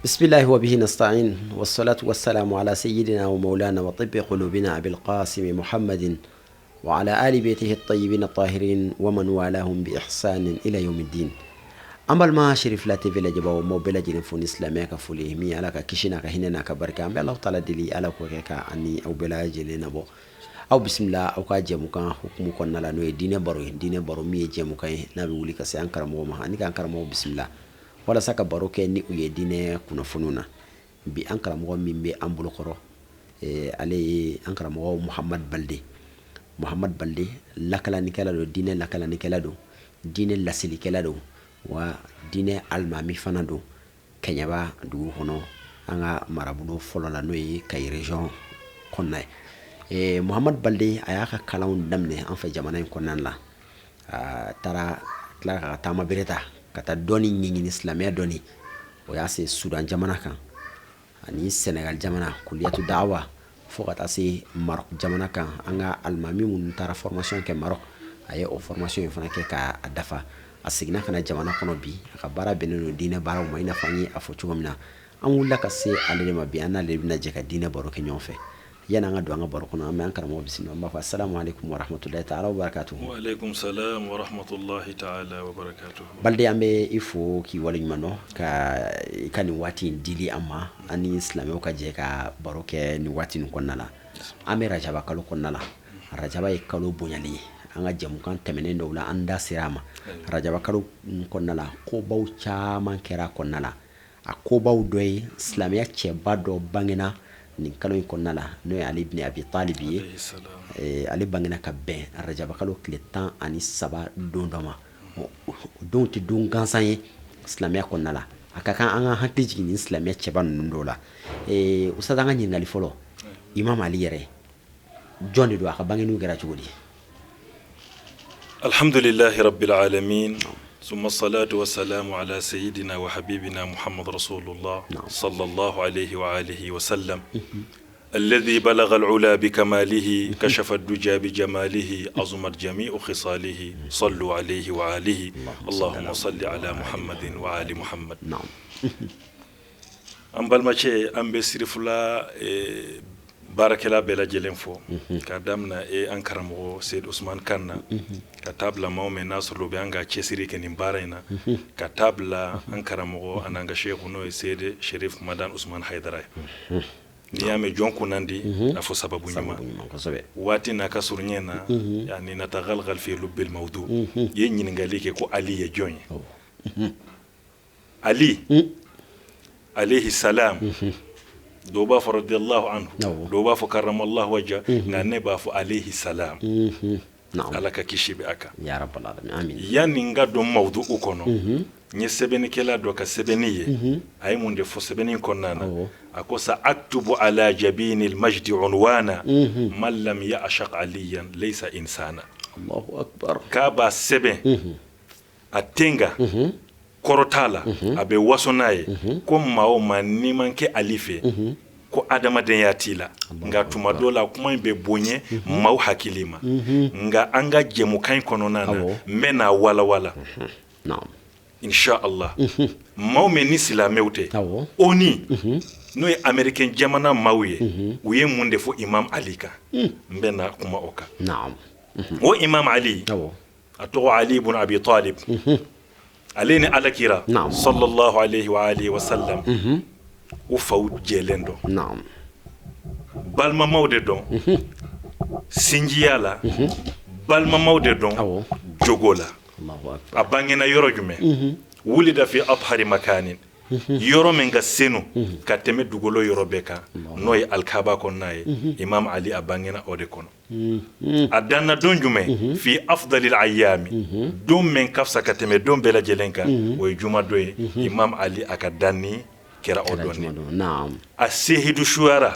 بسم الله وبه نستعين والصلاة والسلام على سيدنا ومولانا وطب قلوبنا أبي القاسم محمد وعلى آل بيته الطيبين الطاهرين ومن والاهم بإحسان إلى يوم الدين. أما ما شريف لا تفيلا جبا ومو بلا جنين فون إسلامي كفولي مي على كشينا كهنا كبركة أم الله تعالى دلي على كوكا أني أو بلا جنين أبو أو بسم الله أو كاجي مكان حكم كنا لا نوي دين برو مي جي مكان نبي ولي كسي أنكر مو ما أني كأنكر مو بسم الله wala saka baroke ni uye dine kuna fununa bi ankara mo mimbe ambulo koro ale ankara mo Muhammad Balde lakala nikala do dine lakala nikala do dine lasili kala do wa dine almami fana do kenyaba du hono anga marabuno folola noyi kay region konnay Muhammad Balde ayaka kalawun damne en fa jamana konnan la tara la tama bereta kata doni nyingine islamia doni o yase Sudan jamana kan ani Senegal jamana kuliyatu da'wa fo kata se Maroc jamana kan anga almami mun tara formation ke Maroc aye o formation fana ke ka adafa asigna kana jamana kono bi aka bara beneno dine bara mo ina fanyi afo chugomna amula ka se alele mabiana le bina jeka dine baro ke nyonfe yana nga do nga baro kono am ankara mo bisino ma fa assalamu alaikum wa rahmatullahi ta'ala wa barakatuh. Wa alaikum salam wa rahmatullahi ta'ala wa barakatuh. Balde ambe ifo ki waliñ mano ka kani wati dili amma ani islamé ka je ka baro ke ni wati ni konnala ame rajaba kalo konnala rajaba e kalo bonyali anga jamu kan temene ndowla anda sirama rajaba kalo konnala ko baw chama kera konnala ko baw doy islamé ce bado bangina ni kalo konnala no Ali ibn Abi Talib ali bangina ka ben rajaba kalo kletan ani saba dondoma don ti dun gansan ye islamia konnala akakan anga hakti jigini islamia cheba ndola usada nga nyingali folo Imam Ali yere joni do aka banginu gara chugodi. Alhamdulillahi rabbil alamin ثم الصلاة والسلام على سيدنا وحبيبنا محمد رسول الله صلى الله عليه وآله وسلم الذي بلغ العلا بكماله كشف الدجى بجماله عظمت جميع خصاله صلوا عليه وآله اللهم صل على محمد وآل محمد. نعم. أم بالمشي أم بسرفلا بارك الله بلا جلنفو كدامنا أنكرمو سيد عثمان كنا كتابلا مومي ناصر لو بيانغا تشيسيري كنين بارينا كتابلا أنكرمو أنانغا شيخونو سيد شريف مدان عثمان حيدراي niyame jonku nandi afo sababu nyuma wati na kasurnyena yani natagalgal fi lubbil mawdu yenyi ngalike ko Ali ya jonye Ali alayhi salam do ba fa radiyallahu anhu do ba fa karramallahu wajha ngane ba fa alayhi salam alaka kishibe aka ya rabbal alamin amin yani ngado mawdu ukono nye sebeni kela do ka sebeniye ay munde fo sebeni konnana akosa aktubu ala jabini almajd unwana man lam ya'shaq aliyan laysa insana. Allahu akbar. Kaba sebe atenga korotala abe wasonaye ko mawo manimanke alife ko adama den yatila nga tumadola kuma be bonye maw hakilima nga anga jemu kan kononana mena wala naam insha Allah maw meni silamewte oni no American jamana mawye uye munde fo Imam Ali ka mbena kuma oka naam o Imam Ali ato Ali ibn Abi Talib aleni alakira sallallahu alayhi wa alihi wa sallam o faw jelendo naam balma mawde don sinjiyala balma mawde don jogola Allahu akbar abangena yoro jume wulida fi athari makanin yoro menga senu kateme dugolo yoro beka noy alkaba kon naye Imam Ali abangena ode kono adanna don jume fi afdalil ayami don men kafsa kateme don bela jelenka way juma doye Imam Ali akadanni kera odoni naam asihidu shuara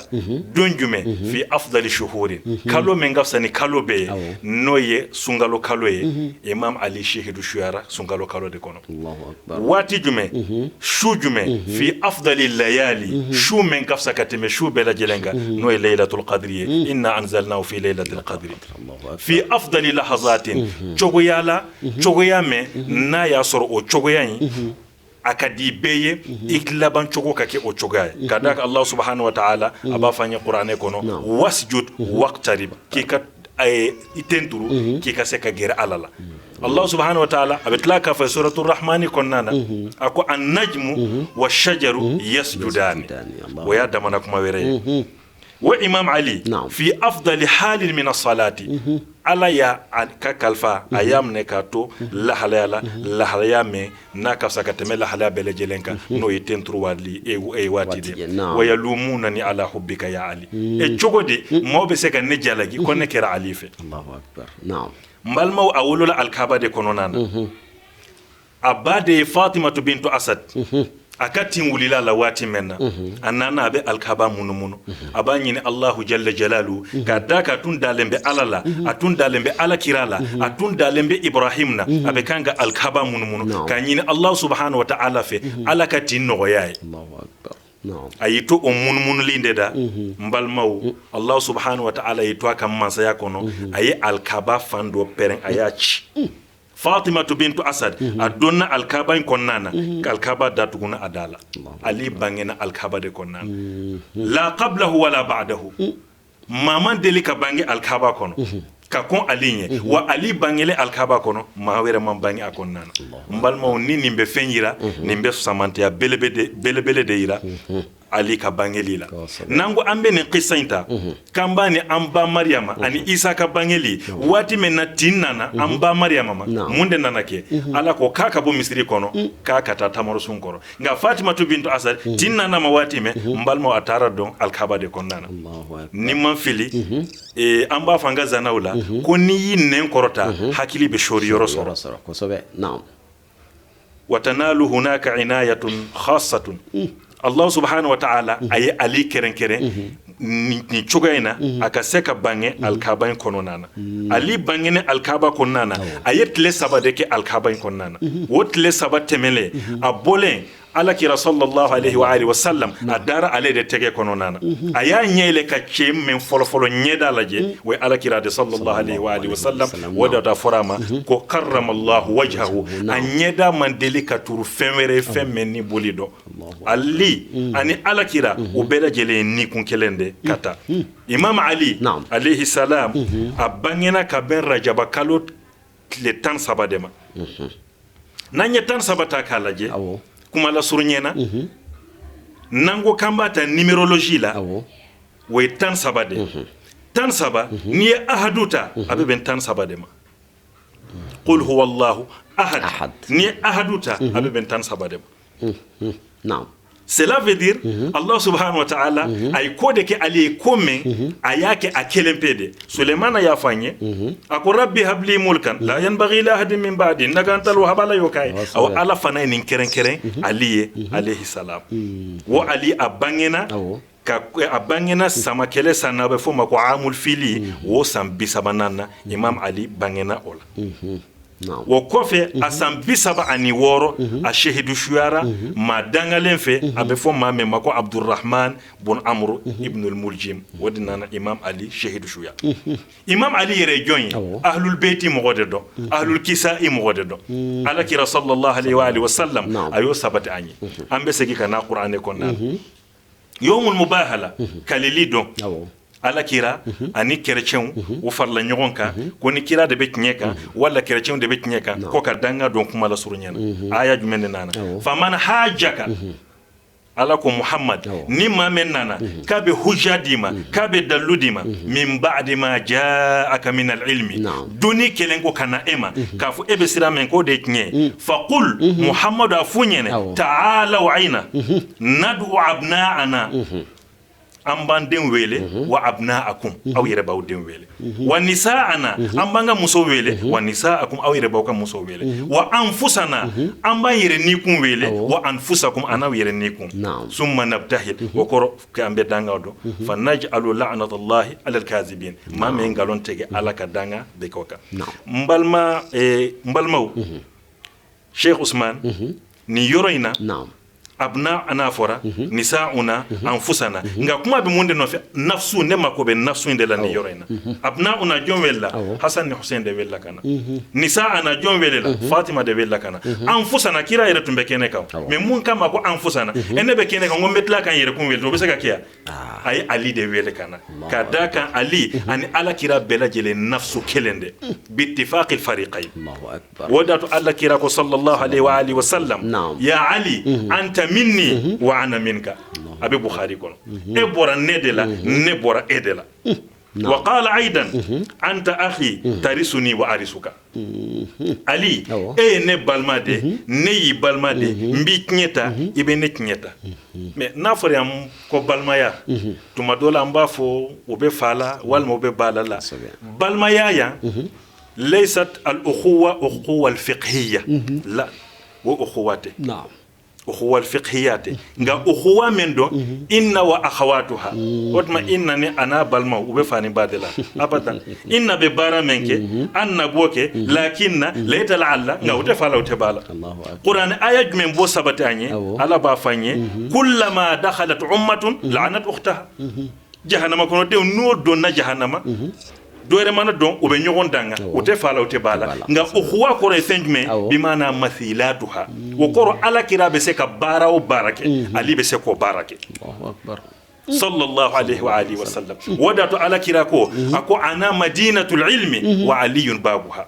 donjume fi afdali shuhurin kalo mengafsani kalo be noye sungalo kalo ye Imam Ali shahidu shuara sungalo kalo de kono Allahu akbar wati jume shu jume fi afdali layali shu mengafsa kateme shu bela jelenga noye laylatul qadri inna anzalnahu fi laylatil qadri fi afdali lahazatin chogoyala chogoyame na ya soro o chogoyayi akadi beye iklaban chogo kake o chogaye kadaka Allah subhanahu wa ta'ala aba fanya qur'ane kono wasjud waqtarib kika itenturu kika seka gera alala Allah subhanahu wa ta'ala abitlaka fa suratul rahmani konnana ako an-najmu wash-shajaru yasjudani wa yadamana kuma were wa imam ali fi afdali halin min as-salati ala ya ka kalfa ayam ne ka to la halaya me na ka saka teme la halaya bele jelenka no yitentru wadli e wati de wa yalumuna ni ala hubbika ya ali e chogodi mawbe seka ne jalagi ko ne kera alife Allahu akbar na'am mbalmaw awulula alkaba de kononana abade fatima bintu asad akati wulila la wati menna anana abe alkaba munumuno abanyini Allahu jalla jalalu kadaka tundalembe alala atundalembe alakirala atundalembe ibrahimna abe kanga alkaba munumuno kanyini Allah subhanahu wa ta'ala fe alakati nogoyaye Allahu akbar na'am ayito munumuno lindeda mbalmaw Allah subhanahu wa ta'ala yito akam mansa yakono ayi alkaba fando peren ayachi Fatima bintu Asad adonna alkaba konnana alkaba datuguna adala ali bangena alkaba de konnana la qablahu wala ba'dahu maman delika bangi alkaba kono ka kon alinye wa ali bangele alkaba kono ma wera man bangi akonnana mbalma ni nimbe fenyira nimbe samantia belebele de ira ali ka bangeli la nango ambe ne qisainta kambani amba maryama ani isa ka bangeli wati menna tinnana amba maryama munde nanake ala ko kaka bo misri kono kaka ta tamaro sun koro nga fatima bintu asad tinnana ma wati me mbalmo atara don alkaba de konnana ni man fili amba fanga zanawla ko ni yinen korota hakili be shori yoro ko sobe naam watanalu hunaka inayatun khassatun Allah subhanahu wa ta'ala aye ali keren ni chugayna aka seka bange alkaba kononana ali bangene alkaba kononana aye tle sabade ke alkaba kononana wotle sabate mele abole ala kira sallallahu alaihi wa alihi wasallam adara ale de tege kononana aya nyele ka chem men folo nyeda laje we ala kira de sallallahu alaihi wa alihi wasallam wada ta forama ko karrama Allah wajhahu anyeda man delikaturu femere femeni bolido ali ani ala kira ubeda jele ni kun kelende kata imam ali alaihi salam abangena ka ben rajaba kalot le tan sabadema nanye tan sabata kalaje kuma la surnyena nango kambata numerologie la we tan sabade tan saba ni ahaduta abe ben tan sabade ma qul huwa allah ahad ni ahaduta abe ben tan sabade ma naam cela veut dire Allah subhanahu wa ta'ala ay kode ke ali komme ayake akelempede Suleiman ya fanye ako rabbi habli mulkan la yanbaghi la ahadin min ba'di nagantal wahabala yokai aw ala fana nin keren ali alayhi salam wa ali abangena ka abangena sama kele sanabe fo mako amul fili wo sam bisabanana imam ali bangena ola wo kofe asam bisaba ani woro a shahidu shuara ma dangalen fe abe fo ma me mako abdurrahman bun amr ibn al-muljim wadina imam ali shahidu shuya imam ali yere joyi ahlul bayti mogode do ahlul kisa'i mogode do ala kira sallallahu alaihi wa alihi wasallam ayo sabati anyi ambe segi kana qur'ane konna yawmul mubahala kalili do ala kira ani chrétien ou farla ñogonka ko ni kira de betñeka wala chrétien de betñeka ko ka danga don kuma la surñana aya jumene nana faman hajjaka ala ko muhammad ni ma men nana kabe hujadima kabe daludima min ba'di ma ja'aka min al-ilmi duni kelengo kana ema kafu ebe siramen ko de tnye faqul muhammad afunyene ta'ala wa aina nad'u abna'ana amban den wele wa abnaakum aw yere baw den wele wa nisaana ambanga muso wele wa nisaakum aw yere baw ka muso wele wa anfusana amba yere nikun wele wa anfusakum ana yere nikun summa nabtahil wa qur ka ambe danga do fa naj'alu la'natullahi 'ala al-kazibin ma men galon tege alaka danga be koka mbalmaw Sheikh Ousmane ni yoroina abna ana fora nisauna anfusana nga kuma be munde no fe nafsu ne makobe nafsu inde la ni yorena abna una jomwella hasan ni hussein de wella kana nisa ana jomwella fatima de wella kana anfusana kira ira tumbe kene kaw me mun kama ko anfusana ene be kene ka ngombetla kan yere kum welto be saka kiya ay ali de welle kana kadaka ali ani ala kira bela jele nafsu kelende bi ittifaq al fariqayn Allahu akbar wadatu alla kira ko sallallahu alaihi wa alihi wa sallam ya ali anta minni wa ana minka abi bukhari kono e bora nedela ne bora edela wa qala aidan anta akhi tarisuni wa arisuka ali e ne balmade ne yi balmade mbi knyeta ibe ne knyeta mais na fori am ko balmaya tuma dola mba fo obe fala wal mo be balala balmaya ya laysat al ukhuwa al fiqhiyya la wa ukhuwati na'am ukhuwa alfiqhiyati nga ukhuwa mendo inna wa akhawatuha otma inna ni ana balma ube fani badela abadan inna be bara menke anna boke lakinna layta la'alla nga ute fala ute bala qur'an ayat men bo sabatanye ala ba fanye kullama dakhalat ummatun la'anat ukhtaha jahannama kono de no donna jahannama doore mana don o be nyogon danga o te fala o te bala nga ukhuwa ko re senjme bi mana mathilatuha wo koro ala kira be se ka bara o barake ali be se ko barake Allahu akbar sallallahu alaihi wa alihi wa sallam wadatu ala kira ko ako ana madinatul ilmi wa aliyun babuha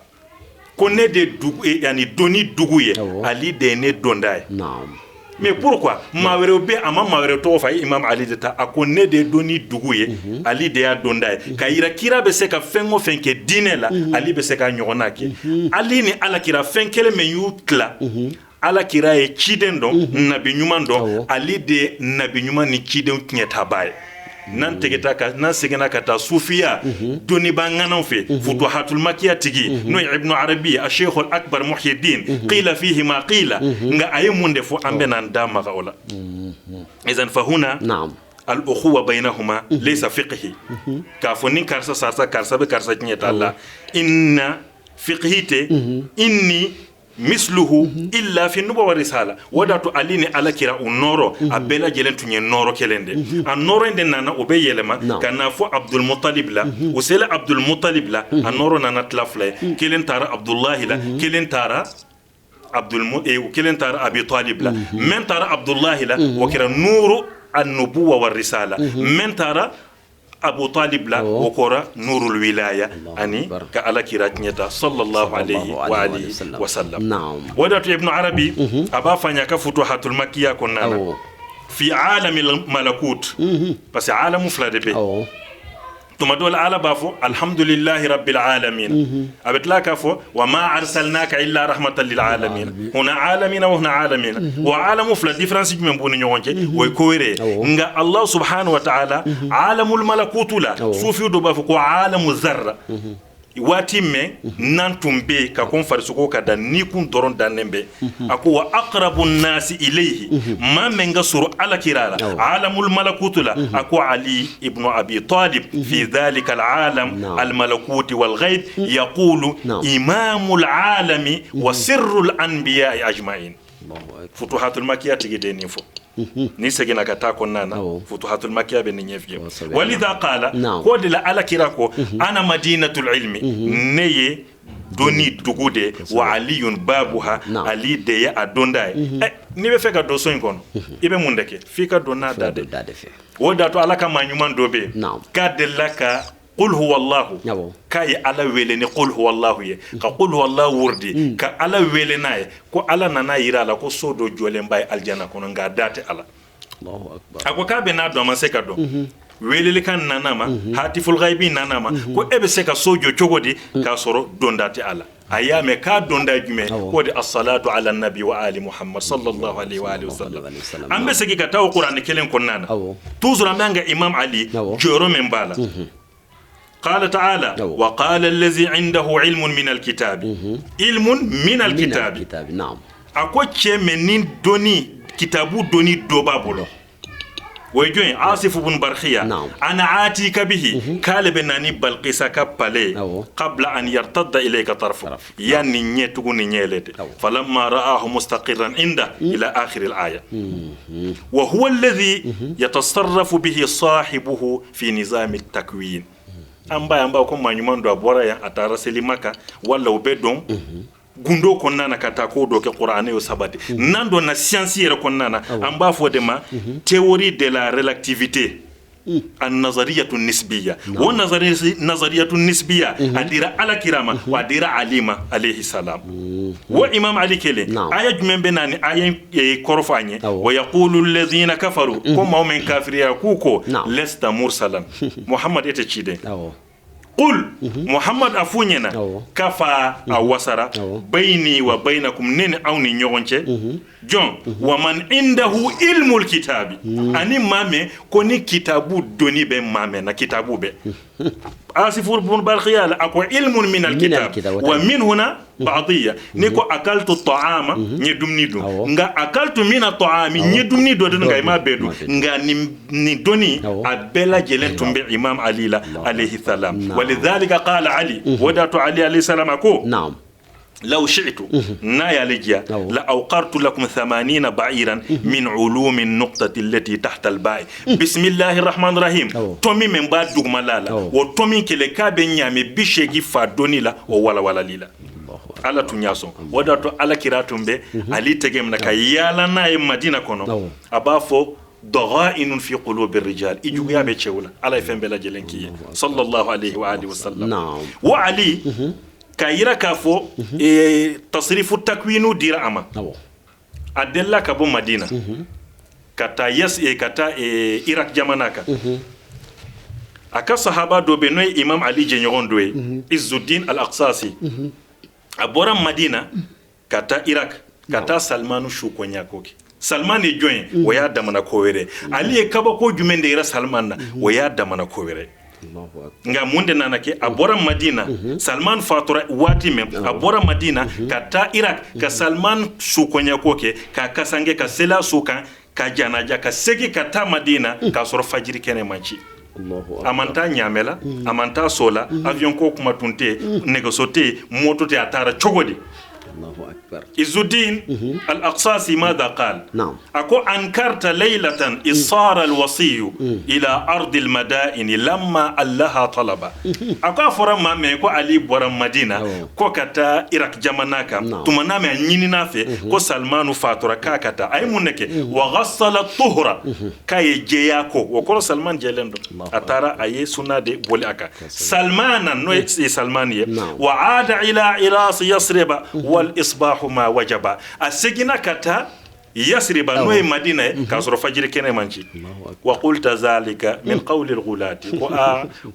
ko ne de dugu yani doni duguye ali de ne dondaye naam mais pourquoi mawere be ama mawere to fa imam ali de ta akone de doni duguye ali de ya dondaye kayira kira be se ka fengo fenke dinela ali be se ka nyogonaki ali ni ala kira fenkele me yutla ala kira e chidendo nabi nyumando ali de nabi nyuma ni chiden knyeta baye nan tegeta ka nan segena kata sufiya doni bangana fe futuhatul makkiya tigi no ibn arabi ash-shaykh al-akbar muhyiddin qila fihi ma qila nga ayemunde fo ambe nan dama ka wala idan fa huna na'am al-ukhuwa bainahuma laysa fiqhi ka fonin karsa sarsa karsa be karsa nyeta Allah inna fiqhite inni misluhu illa fi nubuwa risala wadatu alini ala kira unoro abela jelentu nye noro kelende an noro ende nana obe yelema kana fo Abdul Muttalib la usela Abdul Muttalib la an noro nana tlafle kelen tara Abdullah la kelen tara kelen tara Abi Talib la men tara Abdullah la wakira nuru an-nubuwa war risala men tara Abu Talib la okora nurul wilaya ani ka ala kirat nyeta sallallahu alayhi wa alihi wa sallam wadatu ibn arabi aba fanya ka futuhatul makkiya konnana fi alamil malakut parce alamu flade be tuma dol ala bafo alhamdulillahi rabbil alamin abetla kafo wa ma arsalnaka illa rahmatan lil alamin huna alamin wa huna alamin wa alamu fla difference bi men boni nyonke way ko were nga allah subhanahu wa ta'ala alamul malakutula sufi do bafo ko alamu zarra wati me nantumbe ka kon farisuko kada ni kun doron danembe ako wa aqrabun nasi ilayhi ma menga suru ala kirala alamul malakutula ako ali ibn abi talib fi dhalika alalam almalakuti walghaib yaqulu imamul alami wa sirrul anbiya ajma'in futuhatul makkiyah tigideni fo ni segina kata konnana futuhatul makkiyah be nyefje walidha qala ko de la ala kirako ana madinatul ilmi neye doni dugude wa aliyun babuha ali de ya adonda ni be feka do soin kono ibe mundeke fika donna dade woda to ala ka manyuman dobe ka de laka qul huwa allah kay ala weleni qul huwa allah ye ka qul huwa allah wurdi ka ala welenaye ko ala nana yira la ko sodo jole mbay aljana kono nga date ala Allahu akbar ako ka be na do ma seka do weleli kan nanama hatiful ghaibi nanama ko ebe seka sojo chogodi ka soro dondate ala ayame ka donda jume ko de as-salatu ala nabi wa ali muhammad sallallahu alaihi wa alihi wasallam ambe seki ka taw qur'an kelen kon nana toujours amanga imam ali joro membala قال تعالى وقال الذي عنده علم من الكتاب علم من الكتاب نعم اكو تشمنين دوني كتابو دوني دوبابولو ويجوين عاصف بن برخية نعم. أنا آتيك به قال بناني بلقيس كبالي قبل أن يرتد إليك طرفه يعني نيتغني نيلت فلما رآه مستقرا عنده إلى آخر الآية وهو الذي يتصرف به صاحبه في نظام التكوين amba ko manyuman do abora ya atara selimaka wala ubedon gundo konnana kata ko do ke qur'ane yo sabati nando na science yere konnana amba fo de ma théorie de la relativité النظرية النسبية والنظرية النسبية أدير على كرامة وأدير عليمة عليه السلام وإمام علي كلي آية من بناني آية كورفاني ويقول الذين كفروا كما من كافر كوكو لست مرسلا محمد يتشيدي قل محمد أفونينا كفى أو وسرا بيني وبينكم نين أو نيونشي جون ومن عنده علم الكتاب أني مامي كوني كتابو دوني بي مامي نا كتابو بي آسف بن برخيال أكو علم من الكتاب ومن هنا بعضية نيكو أكلت الطعام نيدوم نيدو نغا أكلت من الطعام نيدوم نيدو نغا ما بيدو نغا نيدوني أبلا جلن تنبي إمام علي عليه السلام ولذلك قال علي ودات علي عليه السلام أكو نعم لو شئت نايا لجيا لأوقرت لكم 80 بعيرا من علوم النقطة التي تحت الباء بسم الله الرحمن الرحيم تومي من بعد دوغمالالا وتومي كلي كابنيامي بيشيغي فادوني لا ولا ولا ليلا ala tunyaso wadato ala kiratumbe ali tegem naka yala na e madina kono abafo ضغائن في قلوب الرجال إجوا يا بيتشولا على فهم بلا جلنكية صلى الله عليه وآله وسلم نعم وعلي كايرا كافو تصريف التكوين دير أما أدلا كابو مدينة كتا يس كتا إيراك جماناكا أكا صحابة دو بنوي إمام علي جنيرون دوي عز الدين الأقصاصي أبورا مدينة كتا إيراك كتا سلمان شوكو نياكوكي Salman e join waya damana kowere ali e kaba ko jumende ira Salman na waya damana kowere nga munde nanake abora Madina Salman fatura wati mem abora Madina kata Iraq ka Salman sukonya koke ka kasange ka sela sukan ka janaja ka segi kata Madina ka soro fajiri kene manchi amanta nyamela amanta sola avion ko kuma tunte negosote moto te atara chogodi الله أكبر عز الدين الأقصاصي ماذا قال؟ نعم أكو أنكرت ليلة إذ صار الوصي إلى أرض المدائن لما الله طلب أكو أفرم ما ميكو علي بورم مدينة كو كتا إراك جماناكا تمنا من نينينا في كو سلمان فاتورا كاكتا أي منك وغسل الطهر كاي جياكو وكو سلمان جيلندو أتارا أي سنة دي بولي أكا سلمانا نوي سلمانية وعاد إلى عراس يصرب والإصباح ما وجب السجن كتا يسرب نوي مدينة كاسر فجر كنه منشي وقلت ذلك من قول الغلات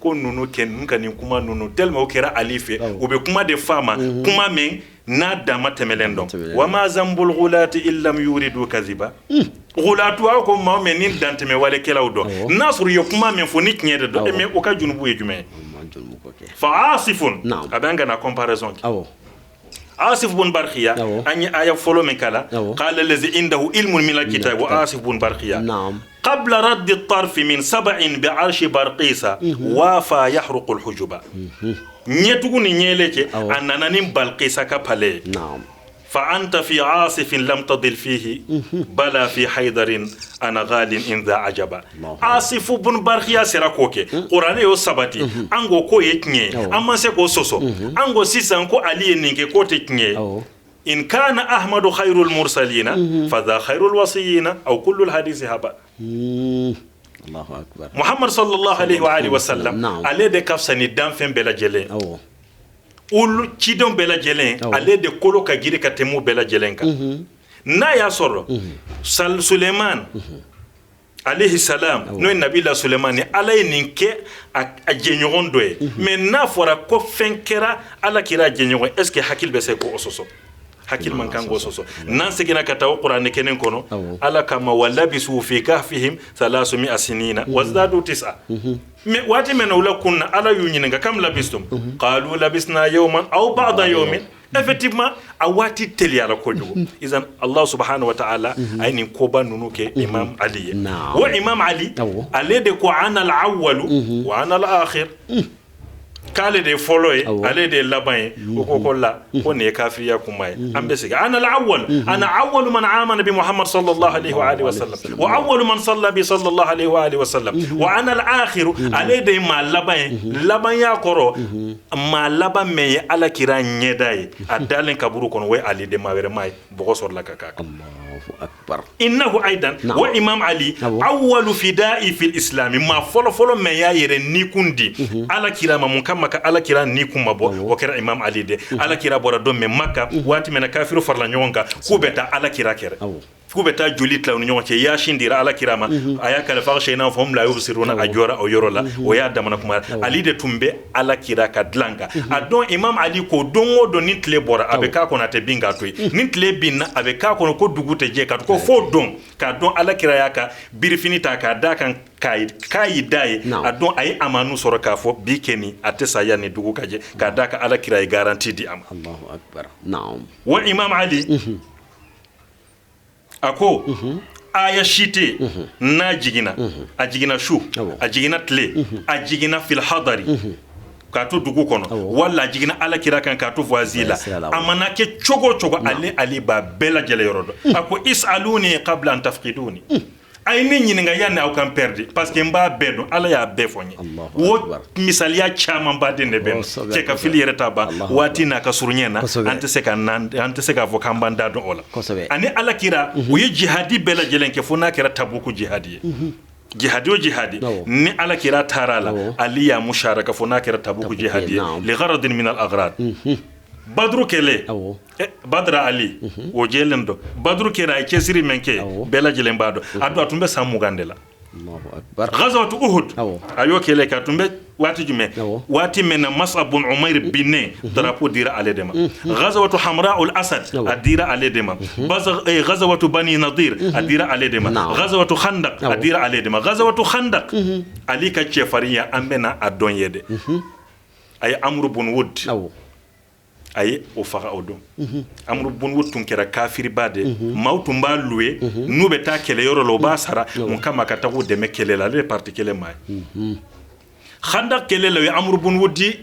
كون نونو كن كان كما نونو تلما وكرا أليفه وبكما دفاما كما من نادا ما تملندم وما ذنب الغلات إلا لم يريدوا كذبا غلاتو أكو ما منين دانت مي كلا ودو ناصر يكما من فونيك نيدو مي اوكا جنبو يجمع فعاصف أبانغا نا كومباريزون آسف بن برخيا أني آية فلو من كلا قال الذي عنده علم من الكتاب وآسف بن برخيا نعم قبل رد الطرف من 7 بعرش برقيسة وافا يحرق الحجبة نيتوني نيلك أننا نبلقيسة كبالي نعم فأنت في عاصف لم تضل فيه بلا في حيدر أنا غال إن ذا عجبا عاصف بن برخيا سراكوكي قرآن يو سباتي أنغو كو يتني أما سيكو سوسو أنغو سيسان كو علي نينكي كو تتني إن كان أحمد خير المرسلين فذا خير الوصيين أو كل الحديث هبا الله أكبر محمد صلى الله عليه وآله وسلم عليه دي كفساني دام فين بلا جلين ulu chidon bela jelen ale de kolo ka giri ka temu bela jelen ka na ya soro Suleiman alayhi salam no nabi la Suleiman ni alay ninke a jenyogon doye mais na fora ko fenkera ala kira jenyogon est ce que hakil be se ko ososo hakil man kango soso nan segina kata o qur'an kenen kono ala kama walabisu fi kahfihim 300 sinina wazdadu 9 me wati men wala kunna ala yunyinga kam labistum qalu labisna yawman aw ba'da yawmin effectivement awati teliyala kojugo izan Allah subhanahu wa ta'ala ay nin koba nunu ke imam ali wa imam ali alede ko ana al-awwal wa ana al-akhir kale de foloy ale de labay ko ko la ko ne kafiriya kuma ambe siga ana al-awwal ana awwal man amana bi muhammad sallallahu alaihi wa alihi wasallam wa awwal man salla bi sallallahu alaihi wa alihi wasallam wa ana al-akhir ale de ma labay ya koro ma laba me ala kira nyedai adalen kaburu kono way ali de ma were may boko sor la kaka Allahu akbar innahu aidan wa imam ali awwal fida'i fil islam ma folo me ya yere ni kundi ala kira ma mun maka ala kira ni kuma bo o kera imam ali de ala kira bora do me makka wati mena kafiru farla nyonga kubeta ala kira kere kubeta julit la nyonga ce ya shindira ala kira ma aya kala fa shayna fam la yubsiruna ajora o yorola o ya damana kuma ali de tumbe ala kira ka dlanka adon imam ali ko dongo do nitle bora abe ka ko na te binga toy nitle bin abe ka ko dugute je ka ko fo don ka don ala kira yaka birfinita ka dakan kai dai adon ay amanu soro ka fo bikeni atesa yani dugu kaje ka daka ala kira ay garanti di am Allahu akbar na'am wa imam ali ako aya shite na jigina a jigina shu a jigina tle a jigina fil hadari ka to dugu kono walla jigina ala kira kan ka to voisila amana ke chogo ali ba bela jele yorodo ako isaluni qabla an tafqiduni ay ni nyinga yanne aw kan perdi parce que mba bedo ala ya befonye wo misaliya chama mba de ben ke ka fili yereta ba wati na ka surnyena ante se ka vokamba ndado ola ani ala kira wo jihadi bela jelenke fona kira tabuku jihadi jihadi ni ala kira tarala aliya musharaka fona kira tabuku jihadi li gharadin min al aghrad badru kele badra ali o jelendo badru kera ay kesiri menke bela jelen bado adu atumbe samu gandela Allahu akbar ghazwat uhud ayo kele ka tumbe wati jume wati mena mas'ab bin umair binne drapo dira ale dema ghazwat hamra al asad adira ale dema ghazwat bani nadir adira ale dema ghazwat khandaq adira ale dema ghazwat khandaq ali ka chefariya ambena adon yede ay amru bin wud ay o faga odon amru bun wutun kera kafiri bade mautum ba loué nube ta kele yoro lo ba sara mun kama ka tagu de mekele la le parti kele may khanda kele le amru bun wudi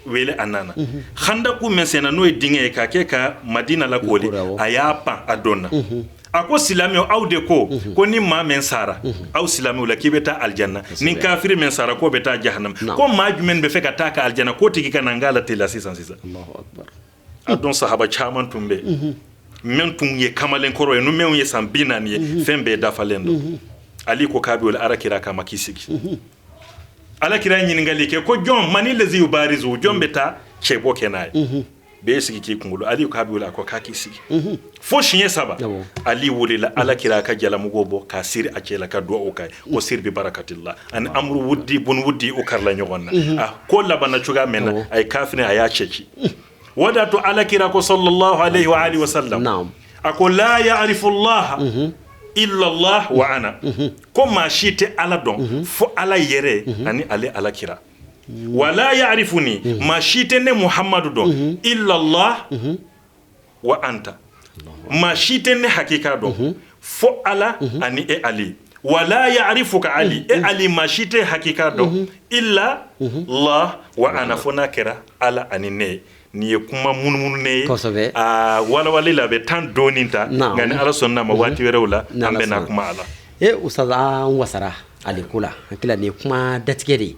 wele anana khanda ku mesena no dinge ka ke ka madina la koli ayapa adonna ako silami aw de ko ni ma men sara aw silami la kibeta aljanna nin kafiri men sara ko beta jahannam ko majumen be feka taka aljanna ko tigi kana ngala tela 606 Allahu akbar adon sahaba chaman tumbe men tum ye kamalen koro e no men ye sambina ni fembe da falendo ali ko kabi wala arakira kama kisigi ala kira nyin ngali ke ko jom mani lezi ubarizu jom beta chebo kenai be sigi ki kungulu ali ko kabi wala ko kaki sigi fo shinye saba ali wulila ala kira ka jala mugobo ka siri acela ka do o kay ko sir bi barakatillah an amru wuddi bun wuddi o karla nyogonna ko labana chuga mena ay kafine aya checi wadatu ala kira ko sallallahu alaihi wa alihi wasallam na'am ako la ya'rifu allah illa allah wa ana ko ma shite ala don fo ala yere ani ali ala kira wala ya'rifuni ma shite ne muhammadu don illa allah wa anta ma shite ne hakika don fo ala ani e ali wala ya'rifuka ali e ali ma shite hakika don illa allah wa ana fo nakira ala ani ne ni kuma munmun ne wala wala la be tan doninta ngani ala sonna ma wati werewla ambe na kuma ala ustaz an wasara ali kula hakila ne kuma datige de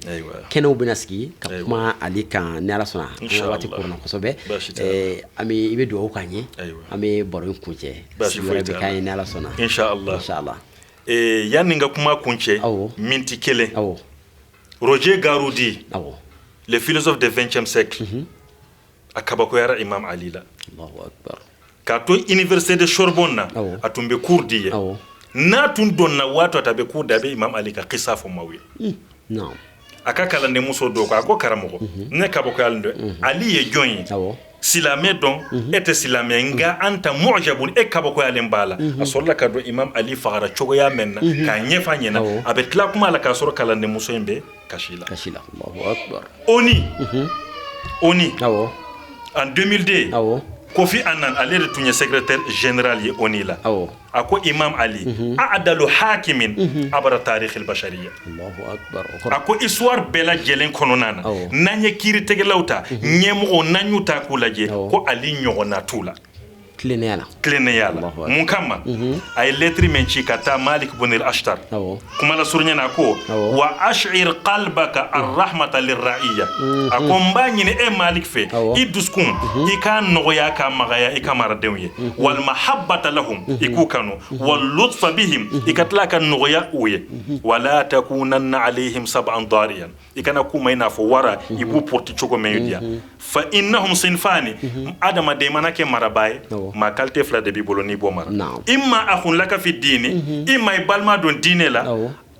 kenu binaski ka kuma ali kan ne ala sonna wati kurna kosobe ami ibe do kanye ami boron kunche sibere be kan ne ala sonna insha Allah yani nga kuma kunche minti kele Roger Garoudi le philosophe du 20e siècle akabako yara imam ali la Allahu akbar ka to université de Sorbonne atumbe kurdiye na tun donna wato atabe kurda be imam ali ka qisafo mawi no akakala ne muso do ko ako karamo ne kabako yalndo ali ye joyi silame don ete silame nga anta mu'jabun e kabako yalen bala asolla ka do imam ali fagara chogo ya menna ka nyefa nyena abe tla kuma la ka soro kala ne muso embe kashila Allahu akbar oni en 2002 Kofi Annan ale de tun ye secrétaire général ye ONU la a ko Imam Ali a'dalu hakimin abara tarikh al-bashariya Allahu akbar a ko histoire bɛɛ lajɛlen kɔnɔna na n'an ye kiiritigɛlaw ta ɲɛmɔgɔw n'an y'u ta k'u lajɛ ko Ali ɲɔgɔnna t'u la tilennenya la mun kama a ye lettre min ci ka taa Malik ibn al-Ashtar kuma la surunya na ko wa ash'ir qalbaka ar-rahmata lir-ra'iyya a ko n b'a ɲini e Malik fɛ i dusukun i k'a nɔgɔya k'a magaya i ka maradenw ye wal mahabbata lahum i k'u kanu wal lutfa bihim i ka tila ka nɔgɔya u ye wala takunanna alayhim sab'an dariyan i kana kuma i n'a fɔ wara i b'u porti cogo min diya fa innahum sinfani adamaden mana kɛ marabaa ye ma qualité fila de b'i bolo n'i b'o mara imma akhun laka fi dini imma i balima don diinɛ la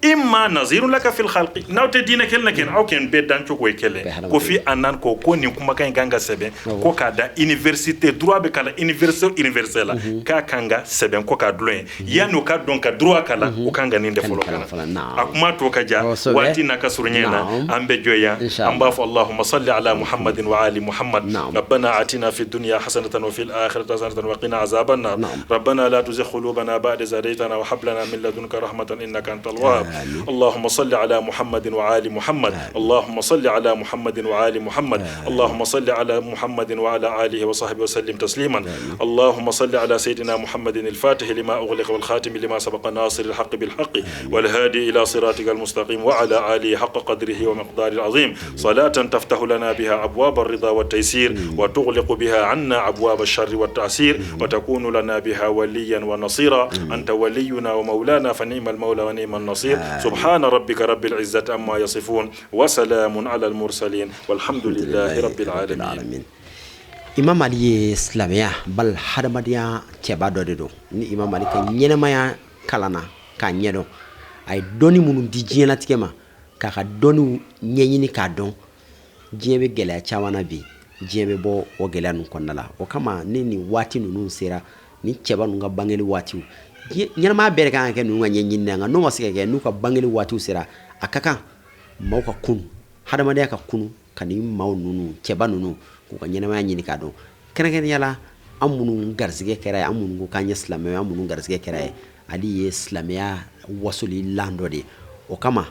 imma nazirun laka fil khalqi n'aw tɛ diinɛ kelen na kɛ aw kɛn bɛɛ dan cogo ye kelen Kofi Annan ko nin kumakan in kan ka sɛbɛn ko k'a da université droit bɛ kalan université universelle la k'a kan ka sɛbɛn ko k'a dulon ye yanni o ka dɔn ka droit kalan o kan ka nin de fɔlɔ kalan a kuma to ka ja waati n'a ka surunya na an bɛ jɔ yan an b'a fɔ Allahumma salli ala Muhammadin wa ali Muhammad rabbana atina fid dunya hasanatan wa fil akhirati hasanatan wa qina azaban nar rabbana la tuzigh qulubana ba'da idh hadaytana wa hab lana min ladunka rahmatan innaka antal wahhab اللهم صل على محمد وآل محمد اللهم صل على محمد وآل محمد اللهم صل على محمد وعلى آله وصحبه وسلم تسليما اللهم صل على سيدنا محمد الفاتح لما أغلق والخاتم لما سبق ناصر الحق بالحق والهادي إلى صراطك المستقيم وعلى آله حق قدره ومقداره العظيم صلاة تفتح لنا بها أبواب الرضا والتيسير وتغلق بها عنا أبواب الشر والتعسير وتكون لنا بها وليا ونصيرا أنت ولينا ومولانا فنعم المولى ونعم النصير سبحان ربك رب العزة عما يصفون وسلام على المرسلين والحمد لله رب العالمين Imam Ali ye silamɛya bal hadamadenya cɛba dɔ de don ni Imam Ali ka ɲɛnamaya kalana k'a ɲɛdɔn a ye dɔnni minnu di diɲɛlatigɛ ma k'a ka dɔnniw ɲɛɲini k'a dɔn diɲɛ bɛ gɛlɛya caman na bi diɲɛ bɛ bɔ o gɛlɛya ninnu kɔnɔna la o kama ni nin waati ninnu sera ni cɛba ninnu ka bangeli waatiw ɲɛnamaya bɛɛ de kan ka kɛ ninnu ka ɲɛɲini na nka n'o ma se ka kɛ n'u ka bangeli waatiw sera a ka kan maaw ka kunu hadamadenya ka kunu ka ni maaw ninnu cɛba ninnu k'u ka ɲɛnamaya ɲini k'a dɔn kɛrɛnkɛrɛnnenya la an minnu garisɛgɛ kɛra ye an minnu ko k'an ye silamɛw an minnu garisɛgɛ kɛra ye Ali ye silamɛya wasoli lan dɔ de o kama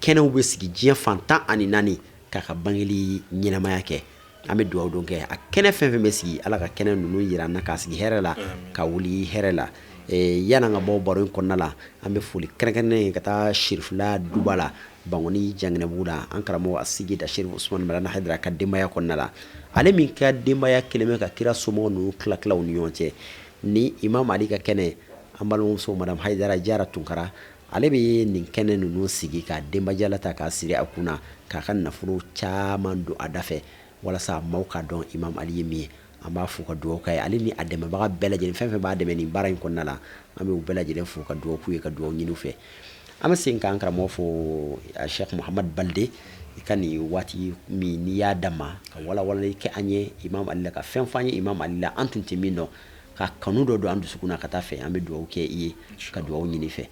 kɛnɛw bɛ sigi diɲɛ fan 14 k'a ka bangeli ɲɛnamaya kɛ an bɛ dugawu don kɛ a kɛnɛ fɛn fɛn bɛ sigi Ala ka kɛnɛ ninnu yira an na k'a sigi hɛrɛ la ka wuli hɛrɛ la yan'an ka bɔ baro in kɔnɔna la an bɛ foli kɛrɛnkɛrɛnnen ka taa Sherifula duba la Bangoni Janginɛbugu la an karamɔgɔ Asigi da Sherif Usman Malana Haidara ka denbaya kɔnɔna la ale min ka denbaya kelen bɛ ka kira somɔgɔw ninnu tila u ni ɲɔgɔn cɛ ni Imam Ali ka kɛnɛ an balimamuso Madame Haidara Jara Tunkara ale bɛ nin kɛnɛ ninnu sigi ka denbajala ta k'a siri a kunna k'a ka nafolo caman don a da fɛ walasa maaw ka dɔn Imam Ali ye min ye an b'a fo ka dugawu k'a ye ale ni a dɛmɛbaga bɛɛ lajɛlen fɛn fɛn b'a dɛmɛ nin baara in kɔnɔna la an bɛ u bɛɛ lajɛlen fo ka dugawu k'u ye ka dugawu ɲini u fɛ an bɛ segin k'an karamɔgɔ fo Sheikh Muhammad Balde i ka nin waati min n'i y'a dama ka walawalali kɛ an ye Imam Ali la ka fɛn f'an ye Imam Ali la an tun tɛ min dɔn ka kanu dɔ don an dusukun na ka taa fɛ an bɛ dugawu kɛ i ye ka dugawu ɲini fɛ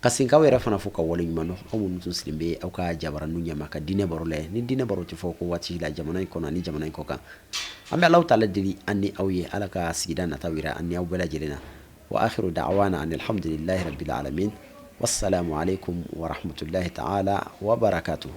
ka segin k'aw yɛrɛ fana fo ka wale ɲuman dɔn aw minnu tun sigilen bɛ aw ka jabaraninw ɲɛma ka diinɛ baro layɛ ni diinɛ baro tɛ fɔ ko waati la jamana in kɔnɔ ani jamana in kɔ kan an bɛ Alahu taala deli an ni aw ye Ala ka sigida nataw yira an ni aw bɛɛ lajɛlen na wa akhiru da'wana anil hamdulillahi rabbil alamin wassalamu alaikum wa rahmatullahi ta'ala wa barakatuhu